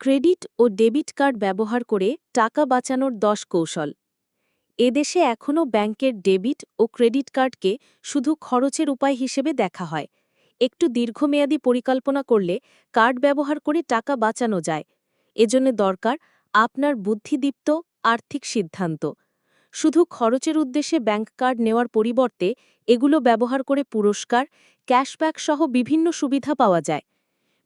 Credit ও debit card ব্যবহার করে টাকা বাঁচানোর ১০ কৌশল। এদেশে এখনও ব্যাংকের ডেবিট ও ক্রেডিট কার্ডকে শুধু খরচের উপায় হিসেবে দেখা হয়। একটু দীর্ঘমেয়াদী পরিকল্পনা করলে কার্ড ব্যবহার করে টাকা বাঁচানো যায়। এজন্য দরকার আপনার বুদ্ধিদীপ্ত আর্থিক সিদ্ধান্ত। শুধু খরচের উদ্দেশ্যে ব্যাংক কার্ড নেওয়ার পরিবর্তে এগুলো ব্যবহার করে পুরস্কার, ক্যাশব্যাক সহ বিভিন্ন সুবিধা পাওয়া যায়।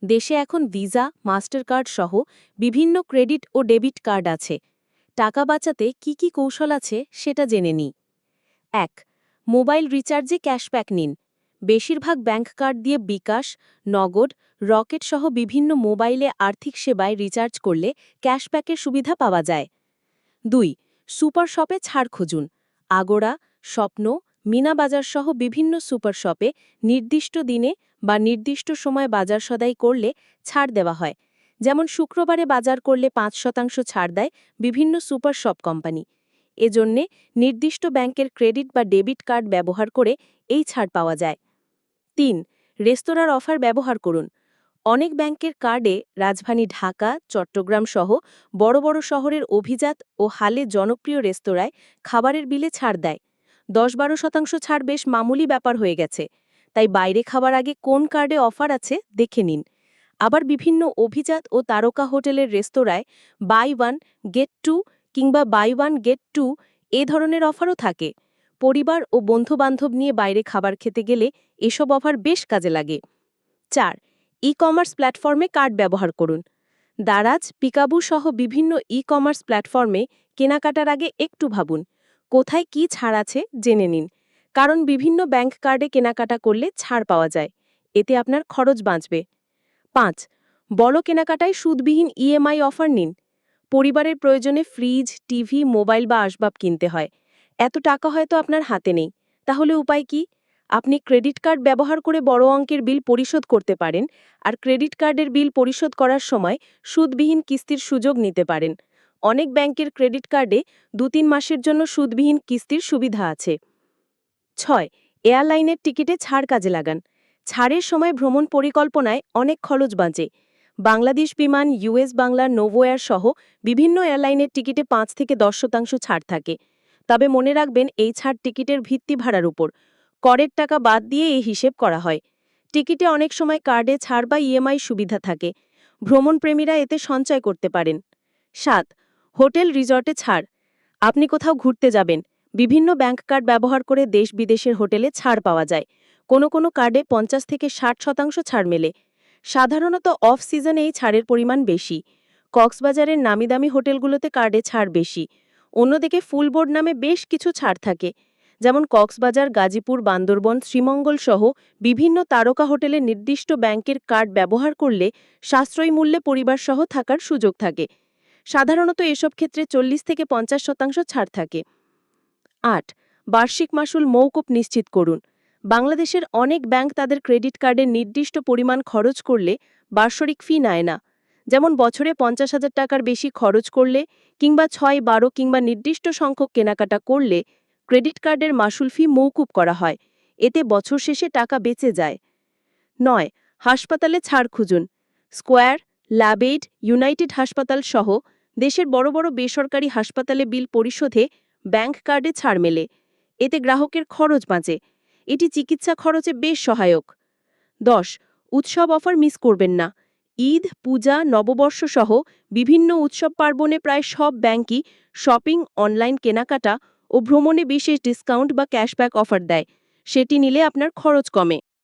দেশে এখন ভিসা, মাস্টার কার্ড সহ বিভিন্ন ক্রেডিট ও ডেবিট কার্ড আছে। টাকা বাঁচাতে কি কি কৌশল আছে সেটা জেনে নিই। ১. মোবাইল রিচার্জে ক্যাশব্যাক নিন। বেশিরভাগ ব্যাংক কার্ড দিয়ে বিকাশ, নগদ, রকেট সহ বিভিন্ন মোবাইলে আর্থিক সেবায় রিচার্জ করলে ক্যাশব্যাকের সুবিধা পাওয়া যায়। ২. সুপার শপে ছাড় খুঁজুন। আগোড়া, স্বপ্ন, মিনা বাজার সহ বিভিন্ন সুপার শপে নির্দিষ্ট দিনে বা নির্দিষ্ট সময় বাজার সদাই করলে ছাড় দেওয়া হয়। যেমন শুক্রবারে বাজার করলে ৫% ছাড় দেয় বিভিন্ন সুপার শপ কোম্পানি। এজন্যে নির্দিষ্ট ব্যাংকের ক্রেডিট বা ডেবিট কার্ড ব্যবহার করে এই ছাড় পাওয়া যায়। ৩. রেস্তোরাঁর অফার ব্যবহার করুন। অনেক ব্যাংকের কার্ডে রাজধানী ঢাকা, চট্টগ্রাম সহ বড় বড় শহরের অভিজাত ও হালে জনপ্রিয় রেস্তোরাঁয় খাবারের বিলে ছাড় দেয়। ১০-১২% ছাড় বেশ মামুলি ব্যাপার হয়ে গেছে। তাই বাইরে খাবার আগে কোন কার্ডে অফার আছে দেখে নিন। আবার বিভিন্ন অভিজাত ও তারকা হোটেলের রেস্তোরাঁয় বাই ওয়ান গেট টু কিংবা বাই ওয়ান গেট টু এ ধরনের অফারও থাকে। পরিবার ও বন্ধুবান্ধব নিয়ে বাইরে খাবার খেতে গেলে এসব অফার বেশ কাজে লাগে। ৪. ই-কমার্স প্ল্যাটফর্মে কার্ড ব্যবহার করুন। দারাজ, পিকাবু সহ বিভিন্ন ই-কমার্স প্ল্যাটফর্মে কেনাকাটার আগে একটু ভাবুন কোথায় কি ছাড় আছে জেনে নিন। কারণ বিভিন্ন ব্যাংক কার্ডে কেনাকাটা করলে ছাড় পাওয়া যায়। এতে আপনার খরচ বাঁচবে। ৫. বড় কেনাকাটায় সুদবিহীন ইএমআই অফার নিন। পরিবারের প্রয়োজনে ফ্রিজ, টিভি, মোবাইল বা আসবাব কিনতে হয়। এত টাকা হয়তো আপনার হাতে নেই। তাহলে উপায় কি? আপনি ক্রেডিট কার্ড ব্যবহার করে বড় অঙ্কের বিল পরিশোধ করতে পারেন, আর ক্রেডিট কার্ডের বিল পরিশোধ করার সময় সুদবিহীন কিস্তির সুযোগ নিতে পারেন। অনেক ব্যাংকের ক্রেডিট কার্ডে ২-৩ মাসের জন্য সুদবিহীন কিস্তির সুবিধা আছে। ৬. এয়ারলাইনের টিকিটে ছাড় কাজে লাগান। ছাড়ের সময় ভ্রমণ পরিকল্পনায় অনেক খরচ বাঁচে। বাংলাদেশ বিমান, ইউএস বাংলা, নোভোএয়ার সহ বিভিন্ন এয়ারলাইনের টিকিটে ৫-১০% ছাড় থাকে। তবে মনে রাখবেন এই ছাড় টিকিটের ভিত্তি ভাড়ার উপর। করের টাকা বাদ দিয়ে এই হিসেব করা হয়। টিকিটে অনেক সময় কার্ডে ছাড় বা ইএমআই সুবিধা থাকে। ভ্রমণপ্রেমীরা এতে সঞ্চয় করতে পারেন। ৭. হোটেল রিসর্টে ছাড়। আপনি কোথাও ঘুরতে যাবেন, বিভিন্ন ব্যাংক কার্ড ব্যবহার করে দেশ বিদেশের হোটেলে ছাড় পাওয়া যায়। কোনো কার্ডে ৫০-৬০% ছাড় মেলে। সাধারণত অফ সিজনে এই ছাড়ের পরিমাণ বেশি। কক্সবাজারের নামিদামি হোটেলগুলোতে কার্ডে ছাড় বেশি। অন্যদিকে ফুলবোর্ড নামে বেশ কিছু ছাড় থাকে। যেমন কক্সবাজার, গাজীপুর, বান্দরবন, শ্রীমঙ্গল সহ বিভিন্ন তারকা হোটেলে নির্দিষ্ট ব্যাংকের কার্ড ব্যবহার করলে সাশ্রয়ী মূল্যে পরিবারসহ থাকার সুযোগ থাকে। সাধারণত এসব ক্ষেত্রে ৪০-৫০% ছাড় থাকে। ৮. বার্ষিক মাসুল মওকুফ নিশ্চিত করুন। বাংলাদেশের অনেক ব্যাংক তাদের ক্রেডিট কার্ডে নির্দিষ্ট পরিমাণ খরচ করলে বার্ষিক ফি নেয় না। যেমন বছরে ৫০,০০০ টাকার বেশি খরচ করলে কিংবা ৬-১২ কিংবা নির্দিষ্ট সংখ্যক কেনাকাটা করলে ক্রেডিট কার্ডের মাসুল ফি মওকুফ করা হয়। এতে বছর শেষে টাকা বেঁচে যায়। ৯. হাসপাতালে ছাড় খুঁজুন। স্কয়ার, ল্যাবএইড, ইউনাইটেড হাসপাতাল সহ দেশের বড় বড় বেসরকারি হাসপাতালে বিল পরিশোধে ব্যাংক কার্ডে ছাড় মেলে। এতে গ্রাহকের খরচ বাঁচে। এটি চিকিৎসা খরচে বেশ সহায়ক। ১০. উৎসব অফার মিস করবেন না। ঈদ, পূজা, নববর্ষ সহ বিভিন্ন উৎসব পার্বণে প্রায় সব ব্যাংকই শপিং, অনলাইন কেনাকাটা ও ভ্রমণে বিশেষ ডিসকাউন্ট বা ক্যাশব্যাক অফার দেয়। সেটি নিলে আপনার খরচ কমে।